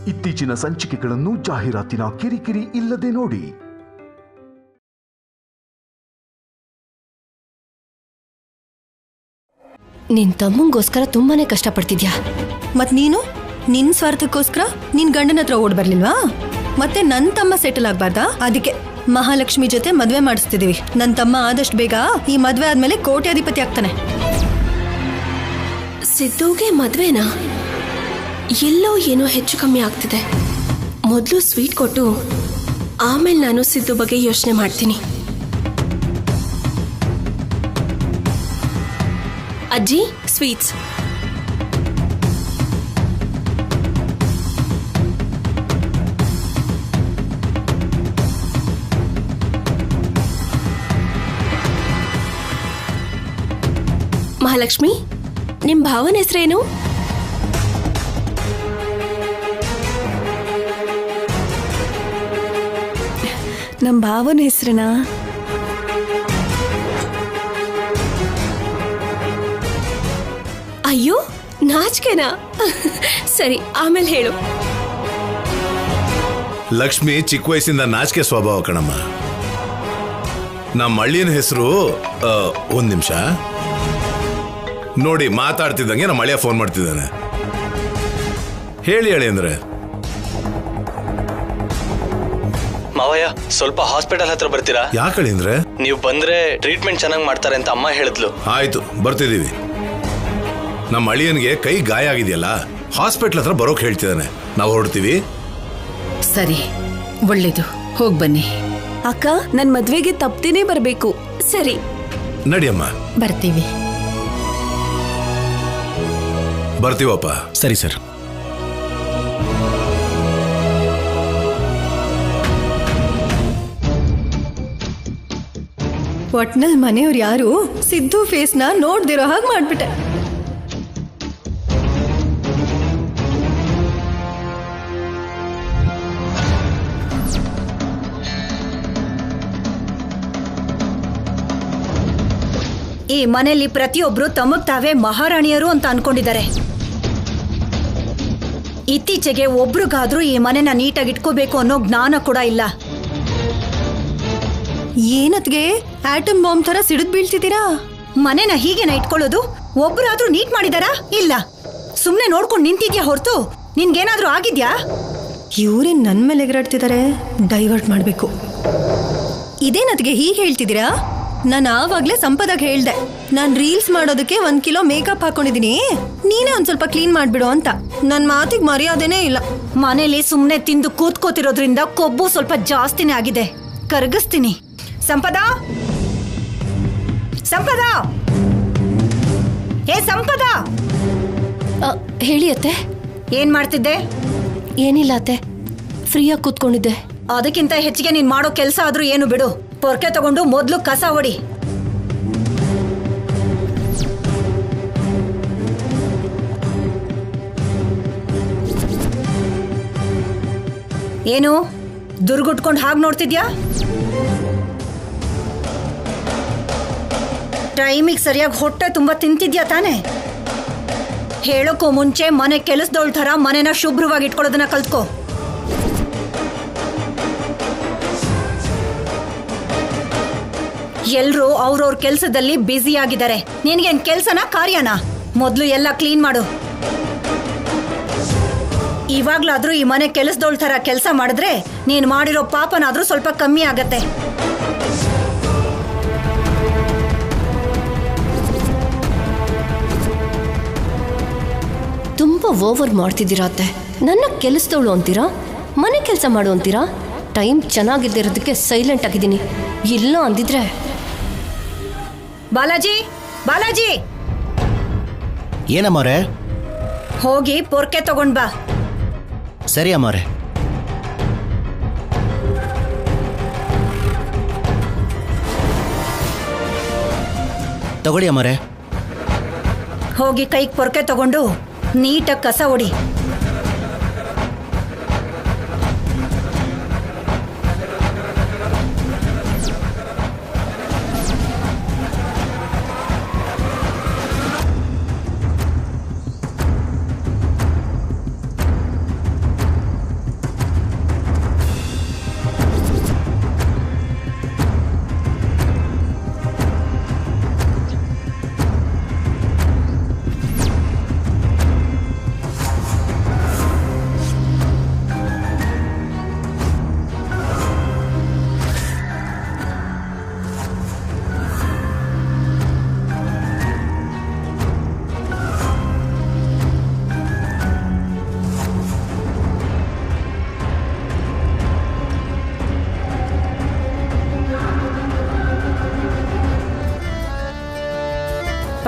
ಇತ್ತೀಚಿನ ಸಂಚಿಕೆಗಳನ್ನು ಜಾಹೀರಾತಿನ ಕಿರಿಕಿರಿ ಇಲ್ಲದೆ ನೋಡಿ. ನಿನ್ ತಮ್ಮಂಗೋಸ್ಕರ ತುಂಬಾನೇ ಕಷ್ಟಪಡ್ತಿದ್ಯಾ. ಮತ್ ನೀನು ನಿನ್ ಸ್ವಾರ್ಥಕ್ಕೋಸ್ಕರ ನಿನ್ ಗಂಡನ ಹತ್ರ ಓಡ್ ಬರ್ಲಿಲ್ವಾ? ಮತ್ತೆ ನನ್ ತಮ್ಮ ಸೆಟಲ್ ಆಗ್ಬಾರ್ದಾ? ಅದಕ್ಕೆ ಮಹಾಲಕ್ಷ್ಮಿ ಜೊತೆ ಮದ್ವೆ ಮಾಡಿಸ್ತಿದೀವಿ. ನನ್ ತಮ್ಮ ಆದಷ್ಟು ಬೇಗ ಈ ಮದ್ವೆ ಆದ್ಮೇಲೆ ಕೋಟ್ಯಾಧಿಪತಿ ಆಗ್ತಾನೆ. ಸಿದ್ದುಗೆ ಮದ್ವೆನಾ? ಎಲ್ಲೋ ಏನೋ ಹೆಚ್ಚು ಕಮ್ಮಿ ಆಗ್ತಿದೆ. ಮೊದಲು ಸ್ವೀಟ್ ಕೊಟ್ಟು ಆಮೇಲೆ ನಾನು ಸಿದ್ದು ಬಗ್ಗೆ ಯೋಚನೆ ಮಾಡ್ತೀನಿ. ಅಜ್ಜಿ, ಸ್ವೀಟ್ಸ್. ಮಹಾಲಕ್ಷ್ಮಿ, ನಿಮ್ ಭಾವನ ಹೆಸರೇನು? ನಮ್ ಭಾವನ ಹೆಸರನಾ? ಅಯ್ಯೋ, ನಾಚಿಕೆನಾ? ಸರಿ, ಆಮೇಲೆ ಹೇಳು. ಲಕ್ಷ್ಮಿ ಚಿಕ್ಕ ವಯಸ್ಸಿಂದ ನಾಚಿಕೆ ಸ್ವಭಾವ ಕಣಮ್ಮ. ನಮ್ಮ ಅಳಿಯನ ಹೆಸರು ಒಂದ್ ನಿಮಿಷ ನೋಡಿ. ಮಾತಾಡ್ತಿದ್ದಂಗೆ ನಮ್ಮ ಅಳಿಯ ಫೋನ್ ಮಾಡ್ತಿದ್ದಾನೆ. ಹೇಳಿ ಅಂದ್ರೆ. ಮಾವಯ್ಯ, ಸ್ವಲ್ಪ ಹಾಸ್ಪಿಟಲ್ ಹತ್ರ ಬರ್ತೀರಾ? ಯಾಕಳಿ ಅಂದ್ರೆ? ನೀವು ಬಂದ್ರೆ ಟ್ರೀಟ್ಮೆಂಟ್ ಚೆನ್ನಾಗಿ ಮಾಡ್ತಾರೆ ಅಂತ ಅಮ್ಮ ಹೇಳಿದ್ಲು. ಆಯ್ತು, ಬರ್ತಿದೀವಿ. ನಮ್ಮ ಅಳಿಯನ್ಗೆ ಕೈ ಗಾಯ ಆಗಿದೆಯಲ್ಲ, ಹಾಸ್ಪಿಟಲ್ ಹತ್ರ ಬರೋಕ್ ಹೇಳ್ತಿದ್ದಾನೆ. ನಾವು ಹೊರಡ್ತೀವಿ. ಸರಿ, ಒಳ್ಳೇದು, ಹೋಗ್ ಬನ್ನಿ. ಅಕ್ಕ, ನನ್ ಮದ್ವೆಗೆ ತಪ್ಪದೇನೆ ಬರ್ಬೇಕು. ಸರಿ, ನಡಿಯಮ್ಮ. ಬರ್ತೀವಿ. ಬರ್ತೀವಪ್ಪ. ಸರಿ ಸರ್. ಒಟ್ನಲ್ಲಿ ಮನೆಯವ್ರು ಯಾರು ಸಿದ್ದು ಫೇಸ್ನ ನೋಡ್ದಿರೋ ಹಾಗೆ ಮಾಡ್ಬಿಟ್ಟೆ. ಈ ಮನೆಯಲ್ಲಿ ಪ್ರತಿಯೊಬ್ರು ತಮಗ್ ತಾವೇ ಮಹಾರಾಣಿಯರು ಅಂತ ಅನ್ಕೊಂಡಿದ್ದಾರೆ. ಇತ್ತೀಚೆಗೆ ಒಬ್ರಿಗಾದ್ರೂ ಈ ಮನೆನ ನೀಟಾಗಿ ಇಟ್ಕೋಬೇಕು ಅನ್ನೋ ಜ್ಞಾನ ಕೂಡ ಇಲ್ಲ. ಏನತ್ಗೆ ಆಟಮ್ ಬಾಂಬ್ ತರ ಸಿಡಿದ್ ಬೀಳ್ತಿದ್ದೀರಾ? ಮನೆನ ಹೀಗೇನ ಇಟ್ಕೊಳ್ಳೋದು? ಒಬ್ರಾದ್ರೂ ನೀಟ್ ಮಾಡಿದಾರಾ? ಇಲ್ಲ, ಸುಮ್ನೆ ನೋಡ್ಕೊಂಡು ನಿಂತಿದ್ಯಾ ಹೊರತು ನಿನ್ಗೇನಾದ್ರೂ ಆಗಿದ್ಯಾ? ಇವ್ರೇನ್ ನನ್ ಮೇಲೆ ಎಗರಾಡ್ತಿದ್ದಾರೆ. ಡೈವರ್ಟ್ ಮಾಡ್ಬೇಕು. ಇದೇನತ್ಗೆ ಹೀಗೆ ಹೇಳ್ತಿದ್ದೀರಾ? ನಾನು ಆವಾಗ್ಲೇ ಸಂಪದಾಗ ಹೇಳ್ದೆ, ನಾನ್ ರೀಲ್ಸ್ ಮಾಡೋದಕ್ಕೆ 1 ಕಿಲೋ ಮೇಕಪ್ ಹಾಕೊಂಡಿದೀನಿ, ನೀನೇ ಒಂದ್ ಸ್ವಲ್ಪ ಕ್ಲೀನ್ ಮಾಡ್ಬಿಡು ಅಂತ. ನನ್ ಮಾತಿಗೆ ಮರ್ಯಾದೆನೇ ಇಲ್ಲ. ಮನೇಲಿ ಸುಮ್ನೆ ತಿಂದು ಕೂತ್ಕೋತಿರೋದ್ರಿಂದ ಕೊಬ್ಬು ಸ್ವಲ್ಪ ಜಾಸ್ತಿನೇ ಆಗಿದೆ. ಕರಗಿಸ್ತೀನಿ. ಸಂಪದಾ, ಸಂಪದಾ, ಏ ಸಂಪದಾ. ಹೇಳಿ ಅತ್ತೆ. ಏನ್ ಮಾಡ್ತಿದ್ದೆ? ಏನಿಲ್ಲ ಅತ್ತೆ, ಫ್ರೀಯಾಗಿ ಕೂತ್ಕೊಂಡಿದ್ದೆ. ಅದಕ್ಕಿಂತ ಹೆಚ್ಚಿಗೆ ನೀನ್ ಮಾಡೋ ಕೆಲಸ ಆದ್ರೂ ಏನು ಬಿಡು. ಪೊರ್ಕೆ ತಗೊಂಡು ಮೊದ್ಲು ಕಸ ಹೊಡಿ. ಏನು ದುರ್ಗುಟ್ಕೊಂಡು ಹಾಗೆ ನೋಡ್ತಿದ್ಯಾ? ಟೈಮಿಗೆ ಸರಿಯಾಗಿ ಹೊಟ್ಟೆ ತುಂಬಾ ತಿಂತಿದ್ಯಾ ತಾನೆ? ಹೇಳೋಕ್ಕೂ ಮುಂಚೆ ಮನೆ ಕೆಲಸದವಳ ಥರ ಮನೆನ ಶುಭ್ರವಾಗಿ ಇಟ್ಕೊಳ್ಳೋದನ್ನ ಕಲ್ತ್ಕೋ. ಎಲ್ರೂ ಅವ್ರವ್ರ ಕೆಲಸದಲ್ಲಿ ಬ್ಯುಸಿ ಆಗಿದ್ದಾರೆ. ನಿನ್ಗೇನ್ ಕೆಲ್ಸನ ಕಾರ್ಯನಾ? ಮೊದ್ಲು ಎಲ್ಲ ಕ್ಲೀನ್ ಮಾಡು. ಇವಾಗ್ಲಾದ್ರೂ ಈ ಮನೆ ಕೆಲಸದವಳ ಥರ ಕೆಲಸ ಮಾಡಿದ್ರೆ ನೀನ್ ಮಾಡಿರೋ ಪಾಪನಾದ್ರೂ ಸ್ವಲ್ಪ ಕಮ್ಮಿ ಆಗತ್ತೆ. ತುಂಬಾ ಓವರ್ ಮಾಡ್ತಿದ್ದೀರಾ ಅತ್ತೆ. ನನ್ನ ಕೆಲಸದವಳು ಅಂತೀರಾ, ಮನೆ ಕೆಲಸ ಮಾಡು ಅಂತೀರಾ. ಟೈಮ್ ಚೆನ್ನಾಗಿದ್ದಿರೋದಕ್ಕೆ ಸೈಲೆಂಟ್ ಆಗಿದ್ದೀನಿ. ಇಲ್ಲ ಅಂದಿದ್ರೆ. ಬಾಲಾಜಿ, ಬಾಲಾಜಿ, ಏನಮ್ಮವ್ರೆ? ಹೋಗಿ ಪೊರ್ಕೆ ತಗೊಂಡ್ ಬಾ. ಸರಿ ಅಮ್ಮವ್ರೆ. ತಗೊಳ್ಳಿ ಅಮ್ಮವ್ರೆ. ಹೋಗಿ ಕೈಗೆ ಪೊರ್ಕೆ ತಗೊಂಡು ನೀಟಾಗಿ ಕಸ ಹೊಡಿ.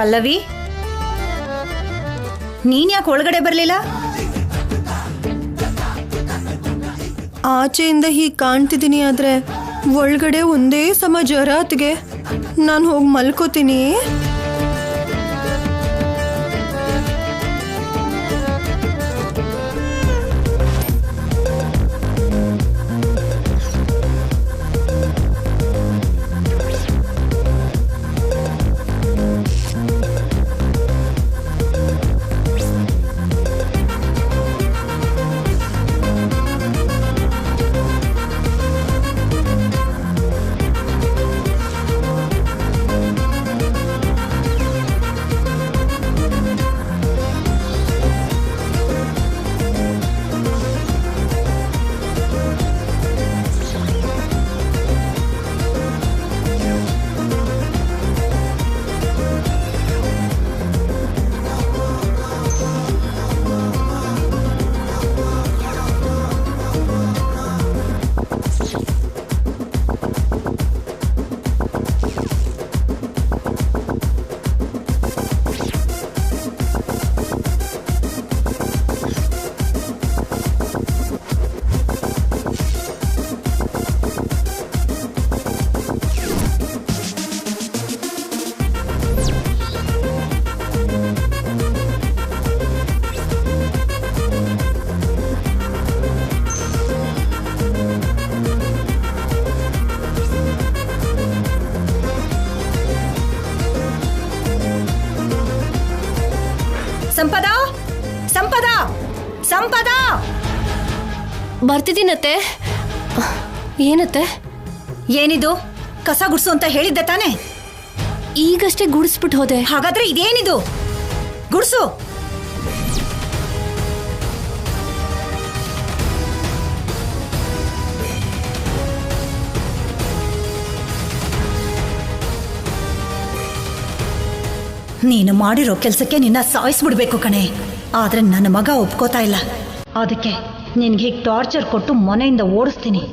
ಪಲ್ಲವಿ, ನೀನ್ ಯಾಕೆ ಒಳಗಡೆ ಬರಲಿಲ್ಲ? ಆಚೆಯಿಂದ ಹೀಗೆ ಕಾಣ್ತಿದ್ದೀನಿ, ಆದರೆ ಒಳಗಡೆ ಒಂದೇ ಸಮ ಜ್ವರ ಅತ್ತಿಗೆ. ನಾನು ಹೋಗಿ ಮಲ್ಕೋತೀನಿ. ಸಂಪದ, ಸಂಪದ, ಸಂಪದ! ಬರ್ತಿದ್ದೀನತ್ತೆ. ಏನತ್ತೆ? ಏನಿದು? ಕಸ ಗುಡ್ಸು ಅಂತ ಹೇಳಿದ್ದೆ ತಾನೆ? ಈಗಷ್ಟೇ ಗುಡಿಸ್ಬಿಟ್ಟು ಹೋದೆ. ಹಾಗಾದ್ರೆ ಇದೇನಿದು? ಗುಡ್ಸು. ನೀನು ಮಾಡಿರೋ ಕೆಲಸಕ್ಕೆ ನಿನ್ನ ಸಾಯಿಸ್ಬಿಡ್ಬೇಕು ಕಣೆ. ಆದ್ರೆ ನನ್ನ ಮಗ ಒಪ್ಕೋತಾ ಇಲ್ಲ. ಅದಕ್ಕೆ ನಿನ್ಗೆ ಹೀಗೆ ಟಾರ್ಚರ್ ಕೊಟ್ಟು ಮನೆಯಿಂದ ಓಡಿಸ್ತೀನಿ.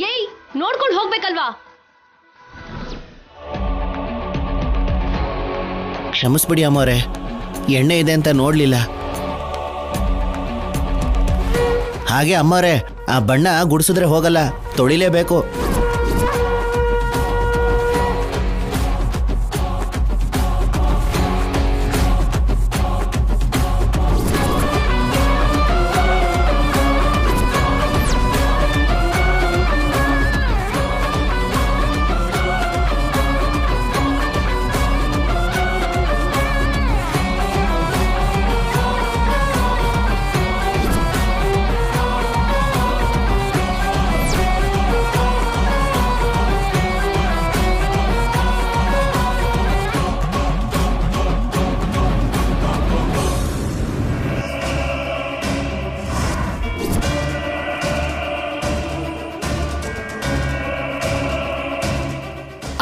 ಏಯ್, ನೋಡ್ಕೊಂಡು ಹೋಗ್ಬೇಕಲ್ವಾ? ಕ್ಷಮಿಸ್ಬಿಡಿ ಅಮ್ಮವ್ರೆ, ಎಣ್ಣೆ ಇದೆ ಅಂತ ನೋಡ್ಲಿಲ್ಲ. ಹಾಗೆ ಅಮ್ಮವ್ರೆ, ಆ ಬಣ್ಣ ಗುಡಿಸಿದ್ರೆ ಹೋಗಲ್ಲ, ತೊಳಿಲೇಬೇಕು.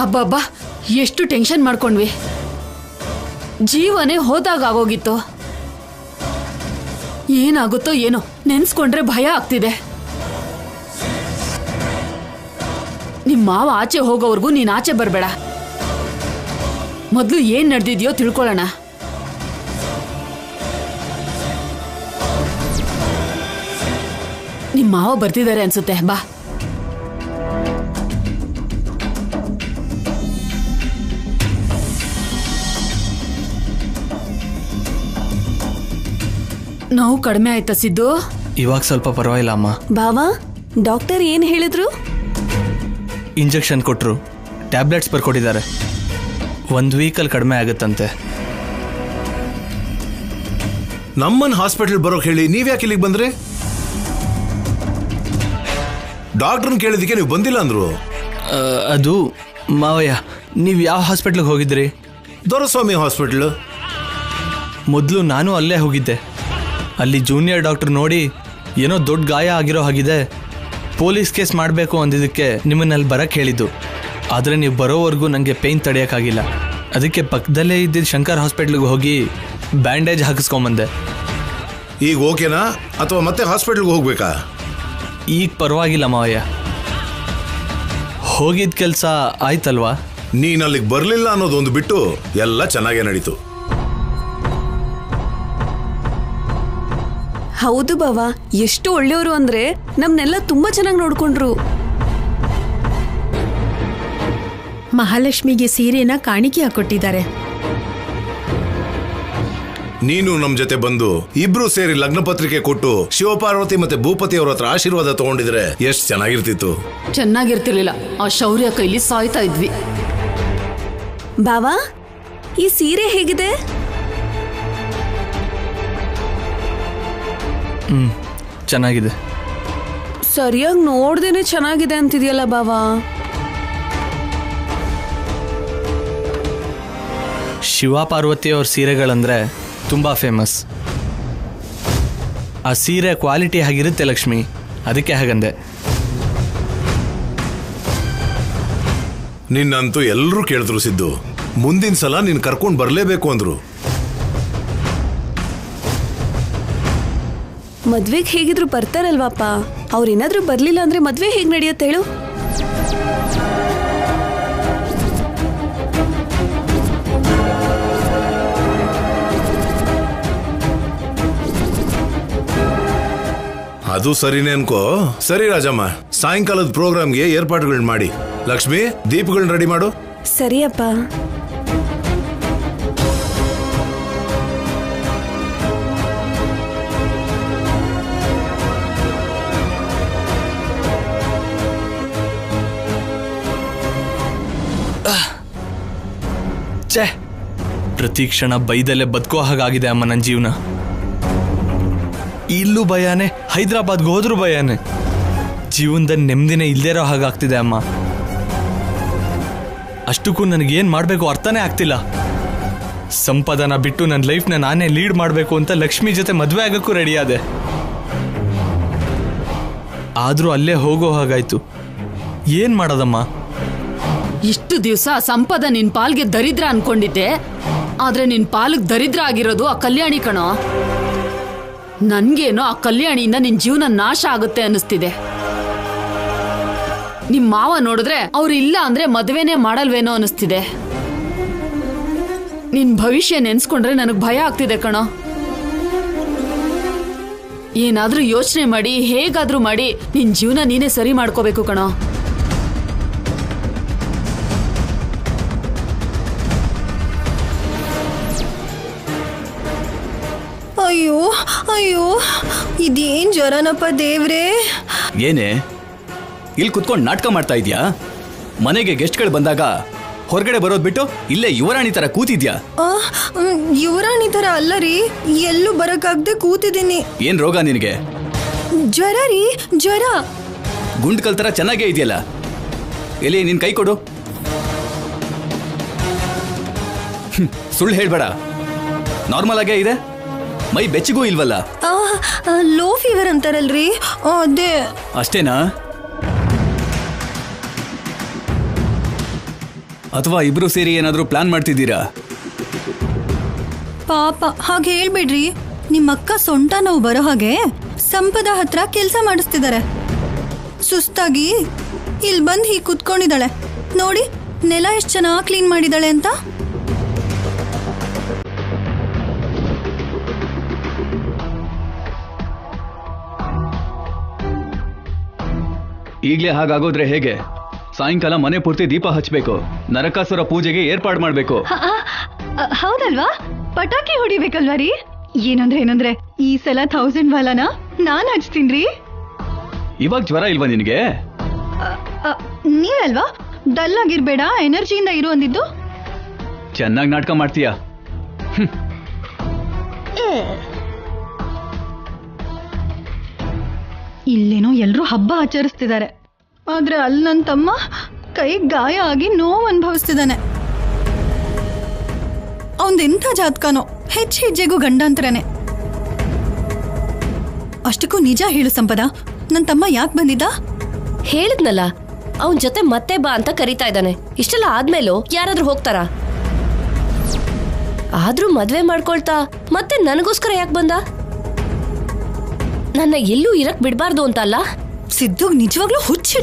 ಅಬ್ಬಬ್ಬಾ ಎಷ್ಟು ಟೆನ್ಷನ್ ಮಾಡ್ಕೊಂಡ್ವಿ. ಜೀವನೇ ಹೋದಾಗ ಆಗೋಗಿತ್ತು. ಏನಾಗುತ್ತೋ ಏನೋ ನೆನ್ಸ್ಕೊಂಡ್ರೆ ಭಯ ಆಗ್ತಿದೆ. ನಿಮ್ಮ ಮಾವ ಆಚೆ ಹೋಗೋವರೆಗೂ ನೀನ್ ಆಚೆ ಬರಬೇಡ. ಮೊದಲು ಏನ್ ನಡೆದಿದ್ಯೋ ತಿಳ್ಕೊಳ್ಳೋಣ. ನಿಮ್ಮ ಮಾವ ಬರ್ತಿದ್ದಾರೆ ಅನ್ಸುತ್ತೆ, ಬಾ. ನೋವು ಕಡಿಮೆ ಆಯ್ತಾ ಸಿದ್ದು? ಇವಾಗ ಸ್ವಲ್ಪ ಪರವಾಗಿಲ್ಲ ಅಮ್ಮ. ಬಾವಾ, ಡಾಕ್ಟರ್ ಏನ್ ಹೇಳಿದ್ರು? ಇಂಜೆಕ್ಷನ್ ಕೊಟ್ಟರು, ಟ್ಯಾಬ್ಲೆಟ್ಸ್ ಬರ್ಕೊಟ್ಟಿದ್ದಾರೆ. 1 ವೀಕಲ್ಲಿ ಕಡಿಮೆ ಆಗುತ್ತಂತೆ. ನಮ್ಮನ್ನ ಹಾಸ್ಪಿಟಲ್ ಬರೋಕ್ ಹೇಳಿ ನೀವ್ಯಾಕೆ ಇಲ್ಲಿಗೆ ಬಂದ್ರಿ? ಡಾಕ್ಟರ್ನ ಕೇಳಿದಕ್ಕೆ ನೀವು ಬಂದಿಲ್ಲ ಅಂದ್ರು. ಅದು ಮಾವಯ್ಯ, ನೀವು ಯಾವ ಹಾಸ್ಪಿಟ್ಲಿಗೆ ಹೋಗಿದ್ರಿ? ದೊರೆಸ್ವಾಮಿ ಹಾಸ್ಪಿಟ್ಲ್. ಮೊದಲು ನಾನು ಅಲ್ಲೇ ಹೋಗಿದ್ದೆ. ಅಲ್ಲಿ ಜೂನಿಯರ್ ಡಾಕ್ಟರ್ ನೋಡಿ ಏನೋ ದೊಡ್ಡ ಗಾಯ ಆಗಿರೋ ಹಾಗಿದೆ, ಪೊಲೀಸ್ ಕೇಸ್ ಮಾಡಬೇಕು ಅಂದಿದ್ದಕ್ಕೆ ನಿಮ್ಮನ್ನಲ್ಲಿ ಬರಕ್ಕೆ ಹೇಳಿದ್ದು. ಆದರೆ ನೀವು ಬರೋವರೆಗೂ ನನಗೆ ಪೇಯ್ನ್ ತಡೆಯೋಕ್ಕಾಗಿಲ್ಲ. ಅದಕ್ಕೆ ಪಕ್ಕದಲ್ಲೇ ಇದ್ದಿದ್ದು ಶಂಕರ್ ಹಾಸ್ಪಿಟ್ಲಿಗೆ ಹೋಗಿ ಬ್ಯಾಂಡೇಜ್ ಹಾಕಿಸ್ಕೊಂಬಂದೆ. ಈಗ ಓಕೆನಾ ಅಥವಾ ಮತ್ತೆ ಹಾಸ್ಪಿಟ್ಲ್ಗೆ ಹೋಗ್ಬೇಕಾ? ಈಗ ಪರವಾಗಿಲ್ಲ ಮಾವಯ್ಯ, ಹೋಗಿದ್ದ ಕೆಲಸ ಆಯ್ತಲ್ವಾ? ನೀನು ಅಲ್ಲಿಗೆ ಬರಲಿಲ್ಲ ಅನ್ನೋದೊಂದು ಬಿಟ್ಟು ಎಲ್ಲ ಚೆನ್ನಾಗೇ ನಡೀತು. ಹೌದು ಬಾವಾ, ಎಷ್ಟು ಒಳ್ಳೆಯವರು ಅಂದ್ರೆ ನಮ್ನೆಲ್ಲ ತುಂಬಾ ಚೆನ್ನಾಗಿ ನೋಡ್ಕೊಂಡ್ರು. ಮಹಾಲಕ್ಷ್ಮಿಗೆ ಸೀರೆನ ಕಾಣಿಕೆ ಹಾಕೊಟ್ಟಿದ್ದಾರೆ. ನೀನು ನಮ್ ಜೊತೆ ಬಂದು ಇಬ್ರು ಸೇರಿ ಲಗ್ನ ಪತ್ರಿಕೆ ಕೊಟ್ಟು ಶಿವಪಾರ್ವತಿ ಮತ್ತೆ ಭೂಪತಿ ಅವ್ರ ಹತ್ರ ಆಶೀರ್ವಾದ ತಗೊಂಡಿದ್ರೆ ಎಷ್ಟು ಚೆನ್ನಾಗಿರ್ತಿತ್ತು. ಚೆನ್ನಾಗಿರ್ತಿರ್ಲಿಲ್ಲ, ಆ ಶೌರ್ಯ ಕೈಲಿ ಸಾಯ್ತಾ ಇದ್ವಿ. ಬಾವಾ, ಈ ಸೀರೆ ಹೇಗಿದೆ? ಚೆನ್ನಾಗಿದೆ. ಸರಿಯಾಗಿ ನೋಡ್ದೇನೆ ಚೆನ್ನಾಗಿದೆ ಅಂತಿದ್ಯಲ್ಲ ಬಾವಾ. ಶಿವ ಪಾರ್ವತಿ ಅವ್ರ ಸೀರೆಗಳಂದ್ರೆ ತುಂಬಾ ಫೇಮಸ್. ಆ ಸೀರೆ ಕ್ವಾಲಿಟಿ ಆಗಿರುತ್ತೆ ಲಕ್ಷ್ಮಿ, ಅದಕ್ಕೆ ಹಾಗಂದೆ. ನಿನ್ನಂತೂ ಎಲ್ಲರೂ ಕೇಳಿದ್ರು ಸಿದ್ದು. ಮುಂದಿನ ಸಲ ನೀನ್ ಕರ್ಕೊಂಡು ಬರ್ಲೇಬೇಕು ಅಂದ್ರು. ಮದ್ವೆಗೆ ಹೇಗಿದ್ರು ಬರ್ತಾರಲ್ವಾಪ. ಅವ್ರೇನಾದ್ರೂ ಬರ್ಲಿಲ್ಲ ಅಂದ್ರೆ ಮದ್ವೆ ಹೇಗ್ ನಡೆಯುತ್ತೆ ಹೇಳು? ಅದು ಸರಿನೇ ಅನ್ಕೋ. ಸರಿ ರಾಜಮ್ಮ, ಸಾಯಂಕಾಲದ ಪ್ರೋಗ್ರಾಮ್ಗೆ ಏರ್ಪಾಡುಗಳನ್ನ ಮಾಡಿ. ಲಕ್ಷ್ಮಿ, ದೀಪಗಳನ್ನ ರೆಡಿ ಮಾಡು. ಸರಿಯಪ್ಪ. ಛೇ, ಪ್ರತಿ ಕ್ಷಣ ಬೈದಲ್ಲೇ ಬದುಕೋ ಹಾಗಾಗಿದೆ ಅಮ್ಮ ನನ್ನ ಜೀವನ. ಇಲ್ಲೂ ಭಯಾನೆ, ಹೈದರಾಬಾದ್ಗೆ ಹೋದ್ರೂ ಭಯಾನೆ. ಜೀವನದಲ್ಲಿ ನೆಮ್ಮದಿನೇ ಇಲ್ಲದೇ ಇರೋ ಹಾಗಾಗ್ತಿದೆ ಅಮ್ಮ. ಅಷ್ಟಕ್ಕೂ ನನಗೇನು ಮಾಡಬೇಕು ಅರ್ಥನೇ ಆಗ್ತಿಲ್ಲ. ಸಂಪದನ ಬಿಟ್ಟು ನನ್ನ ಲೈಫ್ನ ನಾನೇ ಲೀಡ್ ಮಾಡಬೇಕು ಅಂತ ಲಕ್ಷ್ಮಿ ಜೊತೆ ಮದುವೆ ಆಗೋಕ್ಕೂ ರೆಡಿ ಆದೆ. ಆದರೂ ಅಲ್ಲೇ ಹೋಗೋ ಹಾಗಾಯ್ತು. ಏನು ಮಾಡೋದಮ್ಮ? ಇಷ್ಟು ದಿವಸ ಸಂಪದ ನಿನ್ ಪಾಲ್ಗೆ ದರಿದ್ರ ಅನ್ಕೊಂಡಿದ್ದೆ, ಆದ್ರೆ ನಿನ್ ಪಾಲಿಗೆ ದರಿದ್ರ ಆಗಿರೋದು ಆ ಕಲ್ಯಾಣಿ ಕಣೋ. ನನ್ಗೇನೋ ಆ ಕಲ್ಯಾಣಿಯಿಂದ ನಿನ್ ಜೀವನ ನಾಶ ಆಗುತ್ತೆ ಅನ್ನಿಸ್ತಿದೆ. ನಿಮ್ ಮಾವ ನೋಡಿದ್ರೆ ಅವ್ರು ಇಲ್ಲ ಅಂದ್ರೆ ಮದುವೆನೇ ಮಾಡಲ್ವೇನೋ ಅನ್ನಿಸ್ತಿದೆ. ನಿನ್ ಭವಿಷ್ಯ ನೆನ್ಸ್ಕೊಂಡ್ರೆ ನನಗ್ ಭಯ ಆಗ್ತಿದೆ ಕಣೋ. ಏನಾದ್ರೂ ಯೋಚನೆ ಮಾಡಿ, ಹೇಗಾದ್ರೂ ಮಾಡಿ ನಿನ್ ಜೀವನ ನೀನೇ ಸರಿ ಮಾಡ್ಕೋಬೇಕು ಕಣೋ. ಅಯ್ಯೋ ಅಯ್ಯೋ, ಇದೇನ್ ಜ್ವರನಪ್ಪ ದೇವ್ರೇ. ಏನೇ ಇಲ್ಲಿ ಕುತ್ಕೊಂಡು ನಾಟಕ ಮಾಡ್ತಾ ಇದ್ಯಾ? ಮನೆಗೆ ಗೆಸ್ಟ್ಗಳು ಬಂದಾಗ ಹೊರಗಡೆ ಬರೋದ್ ಬಿಟ್ಟು ಇಲ್ಲೇ ಯುವರಾಣಿ ತರ ಕೂತಿದ್ಯಾ? ಯುವರಾಣಿ ತರ ಅಲ್ಲ ರೀ, ಎಲ್ಲೂ ಬರಕ್ಕಾಗ್ದೆ ಕೂತಿದ್ದೀನಿ. ಏನ್ ರೋಗ ನಿನಗೆ? ಜ್ವರ ರೀ, ಜ್ವರ. ಗುಂಡ್ಕಲ್ ತರ ಚೆನ್ನಾಗೇ ಇದೆಯಲ್ಲ, ಎಲ್ಲಿ ನಿನ್ ಕೈ ಕೊಡು. ಸುಳ್ಳು ಹೇಳ್ಬೇಡ, ನಾರ್ಮಲ್ ಆಗೇ ಇದೆ. ಮೈ ಬೆಚ್ಚಗೂ ಇಲ್ವಲ್ಲ? ಲೋ ಫೀವರ್ ಅಂತಾರಲ್ರಿ, ಅದೇ. ಅಷ್ಟೇನಾ? ಅಥವಾ ಇಬ್ರು ಸೇರಿ ಏನಾದರೂ ಪ್ಲಾನ್ ಮಾಡ್ತಿದ್ದೀರಾ? ಪಾಪ ಹಾಗೆ ಹೇಳ್ಬೇಡ್ರಿ. ನಿಮ್ಮ ಅಕ್ಕ ಸೊಂಟ ನೋವು ಬರೋ ಹಾಗೆ ಸಂಪದ ಹತ್ರ ಕೆಲಸ ಮಾಡಿಸ್ತಿದ್ದಾರೆ. ಸುಸ್ತಾಗಿ ಇಲ್ಲಿ ಬಂದು ಹೀಗೆ ಕುತ್ಕೊಂಡಿದ್ದಾಳೆ ನೋಡಿ, ನೆಲ ಎಷ್ಟು ಚೆನ್ನಾಗಿ ಕ್ಲೀನ್ ಮಾಡಿದಾಳೆ ಅಂತ. ಈಗಲೇ ಹಾಗಾಗೋದ್ರೆ ಹೇಗೆ? ಸಾಯಂಕಾಲ ಮನೆ ಪೂರ್ತಿ ದೀಪ ಹಚ್ಚಬೇಕು, ನರಕಾಸುರ ಪೂಜೆಗೆ ಏರ್ಪಾಡು ಮಾಡಬೇಕು. ಹೌದಲ್ವಾ? ಪಟಾಕಿ ಹೊಡಿಬೇಕಲ್ವಾ ರೀ? ಏನಂದ್ರೆ ಈ ಸಲ 1000 ಬಾಲನ ನಾನ್ ಹಚ್ತೀನ್ರಿ. ಇವಾಗ ಜ್ವರ ಇಲ್ವಾ ನಿನಗೆ? ನೀವಲ್ವಾ ಡಲ್ ಆಗಿರ್ಬೇಡ, ಎನರ್ಜಿಯಿಂದ ಇರು ಅಂದಿದ್ದು. ಚೆನ್ನಾಗಿ ನಾಟಕ ಮಾಡ್ತೀಯಾ? ಇಲ್ಲೇನೋ ಎಲ್ರೂ ಹಬ್ಬ ಆಚರಿಸ್ತಿದ್ದಾರೆ, ಆದ್ರೆ ಅಲ್ಲಿ ನನ್ನ ತಮ್ಮ ಕೈ ಗಾಯ ಆಗಿ ನೋವು ಅನುಭವಿಸ್ತಿದ್ದಾನೆ. ಅವನ್ದೆಂಥ ಜಾತಕನೋ, ಹೆಜ್ಜೆಗೂ ಗಂಡಾಂತರನೇ. ಅಷ್ಟಕ್ಕೂ ನಿಜ ಹೇಳು ಸಂಪದ, ನನ್ನ ತಮ್ಮ ಯಾಕೆ ಬಂದಿದ್ದ? ಹೇಳಿದ್ನಲ್ಲ, ಅವನ್ ಜೊತೆ ಮತ್ತೆ ಬಾ ಅಂತ ಕರೀತಾ ಇದ್ದಾನೆ. ಇಷ್ಟೆಲ್ಲ ಆದ್ಮೇಲೂ ಯಾರಾದ್ರೂ ಹೋಗ್ತಾರಾ? ಆದ್ರೂ ಮದ್ವೆ ಮಾಡ್ಕೊಳ್ತಾ ಮತ್ತೆ ನನಗೋಸ್ಕರ ಯಾಕೆ ಬಂದ? ನನ್ನ ಎಲ್ಲೂ ಇರಕ್ ಬಿಡ್ಬಾರ್ದು ಅಂತ ಅಲ್ಲ? ಸಿದ್ದುಗ್ ನಿಜವಾಗ್ಲೂ ಹುಚ್ಚು.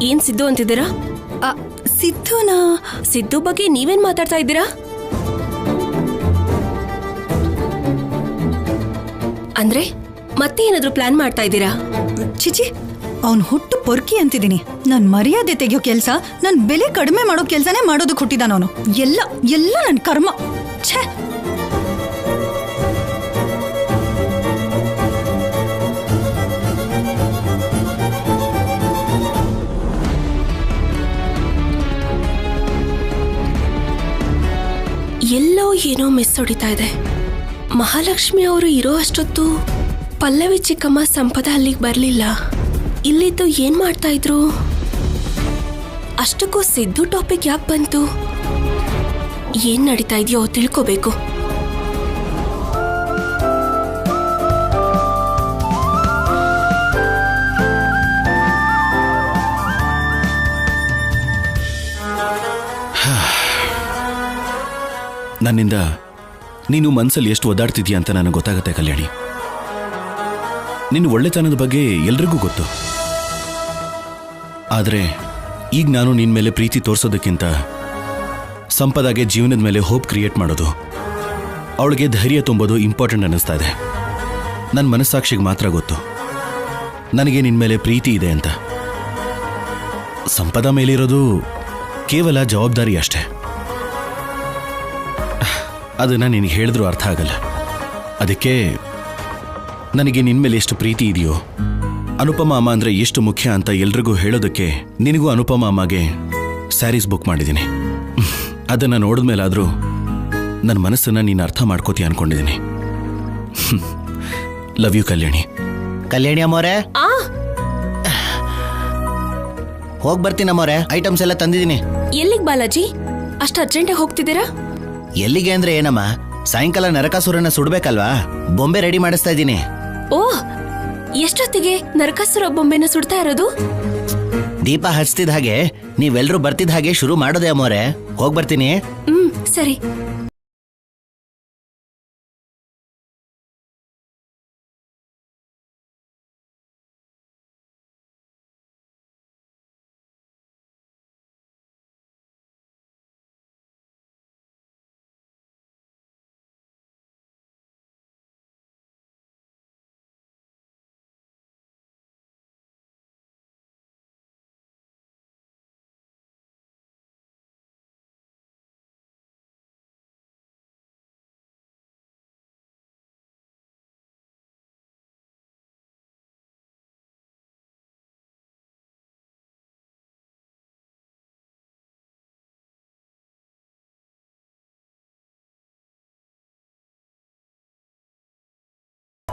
ಏನ್ ಸಿದ್ದು ಅಂತಿದ್ದೀರಾ? ಸಿದ್ದುನಾ? ಸಿದ್ದು ಬಗ್ಗೆ ನೀವೇನ್ ಮಾತಾಡ್ತಾ ಇದ್ದೀರಾ? ಅಂದ್ರೆ ಮತ್ತೆ ಏನಾದ್ರೂ ಪ್ಲಾನ್ ಮಾಡ್ತಾ ಇದ್ದೀರಾ? ಚಿಚಿ, ಅವನ್ ಹುಟ್ಟು ಪೊರ್ಕಿ ಅಂತಿದ್ದೀನಿ. ನನ್ ಮರ್ಯಾದೆ ತೆಗಿಯೋ ಕೆಲ್ಸ, ನನ್ ಬೆಲೆ ಕಡಿಮೆ ಮಾಡೋ ಕೆಲ್ಸನೇ ಮಾಡೋದಕ್ಕೆ ಹುಟ್ಟಿದಾನ ಅವನು. ಎಲ್ಲ ನನ್ ಕರ್ಮ. ಛೇ, ಎಲ್ಲೋ ಏನೋ ಮಿಸ್ ಹೊಡಿತಾ ಇದೆ. ಮಹಾಲಕ್ಷ್ಮಿ ಅವರು ಇರೋ ಅಷ್ಟೊತ್ತು ಪಲ್ಲವಿ ಚಿಕ್ಕಮ್ಮ ಸಂಪದ ಅಲ್ಲಿಗೆ ಬರಲಿಲ್ಲ. ಇಲ್ಲಿದ್ದು ಏನ್ ಮಾಡ್ತಾ ಇದ್ರು? ಅಷ್ಟಕ್ಕೂ ಸಿದ್ದು ಟಾಪಿಕ್ ಯಾಕೆ ಬಂತು? ಏನ್ ನಡೀತಾ ಇದೆಯೋ ತಿಳ್ಕೋಬೇಕು. ನನ್ನಿಂದ ನೀನು ಮನಸ್ಸಲ್ಲಿ ಎಷ್ಟು ಒದ್ದಾಡ್ತಿದ್ಯಾ ಅಂತ ನನಗೆ ಗೊತ್ತಾಗುತ್ತೆ ಕಲ್ಯಾಣಿ. ನಿನ್ನ ಒಳ್ಳೆತನದ ಬಗ್ಗೆ ಎಲ್ರಿಗೂ ಗೊತ್ತು. ಆದರೆ ಈಗ ನಾನು ನಿನ್ನ ಮೇಲೆ ಪ್ರೀತಿ ತೋರಿಸೋದಕ್ಕಿಂತ ಸಂಪದಾಗೆ ಜೀವನದ ಮೇಲೆ ಹೋಪ್ ಕ್ರಿಯೇಟ್ ಮಾಡೋದು, ಅವಳಿಗೆ ಧೈರ್ಯ ತುಂಬೋದು ಇಂಪಾರ್ಟೆಂಟ್ ಅನ್ನಿಸ್ತಾ ಇದೆ. ನನ್ನ ಮನಸ್ಸಾಕ್ಷಿಗೆ ಮಾತ್ರ ಗೊತ್ತು ನನಗೆ ನಿನ್ನ ಮೇಲೆ ಪ್ರೀತಿ ಇದೆ ಅಂತ. ಸಂಪದ ಮೇಲಿರೋದು ಕೇವಲ ಜವಾಬ್ದಾರಿ ಅಷ್ಟೇ. ಅದನ್ನು ನಿನಗೆ ಹೇಳಿದ್ರೂ ಅರ್ಥ ಆಗಲ್ಲ. ಅದಕ್ಕೆ ನನಗೆ ನಿನ್ನ ಮೇಲೆ ಎಷ್ಟು ಪ್ರೀತಿ ಇದೆಯೋ, ಅನುಪಮ ಅಮ್ಮ ಅಂದರೆ ಎಷ್ಟು ಮುಖ್ಯ ಅಂತ ಎಲ್ರಿಗೂ ಹೇಳೋದಕ್ಕೆ ನಿನಗೂ ಅನುಪಮ ಅಮ್ಮಗೆ ಸ್ಯಾರೀಸ್ ಬುಕ್ ಮಾಡಿದ್ದೀನಿ. ಅದನ್ನು ನೋಡಿದ್ಮೇಲಾದರೂ ನನ್ನ ಮನಸ್ಸನ್ನು ನೀನು ಅರ್ಥ ಮಾಡ್ಕೋತೀಯ ಅನ್ಕೊಂಡಿದ್ದೀನಿ. ಲವ್ ಯು ಕಲ್ಯಾಣಿ. ಕಲ್ಯಾಣಿ ಅಮ್ಮೋರೆ, ಹೋಗಿ ಬರ್ತೀನಿ ಅಮ್ಮೋರೆ. ಐಟಮ್ಸ್ ಎಲ್ಲ ತಂದಿದ್ದೀನಿ. ಎಲ್ಲಿಗೆ ಬಾಲಾಜಿ? ಅಷ್ಟು ಅರ್ಜೆಂಟಾಗಿ ಹೋಗ್ತಿದ್ದೀರಾ? ಎಲ್ಲಿಗೆ ಅಂದ್ರೆ ಏನಮ್ಮ, ಸಾಯಂಕಾಲ ನರಕಾಸುರನ ಸುಡ್ಬೇಕಲ್ವಾ, ಬೊಂಬೆ ರೆಡಿ ಮಾಡಿಸ್ತಾ ಇದ್ದೀನಿ. ಓಹ್, ಎಷ್ಟೊತ್ತಿಗೆ ನರಕಾಸುರ ಬೊಂಬೆನ ಸುಡ್ತಾ ಇರೋದು? ದೀಪ ಹಚ್ತಿದ ಹಾಗೆ ನೀವೆಲ್ಲರೂ ಬರ್ತಿದ್ದ ಹಾಗೆ ಶುರು ಮಾಡೋದೇ ಅಮ್ಮೋರೆ. ಹೋಗಿ ಬರ್ತೀನಿ. ಸರಿ.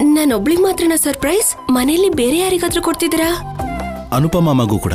ನಾನೊಬ್ಳಿಗೆ ಮಾತ್ರನಾ ಸರ್ಪ್ರೈಸ್? ಮನೆಯಲ್ಲಿ ಬೇರೆ ಯಾರಿಗಾದ್ರೂ ಕೊಡ್ತಿದ್ದೀರಾ? ಅನುಪಮ ಮಗೂ ಕೂಡ.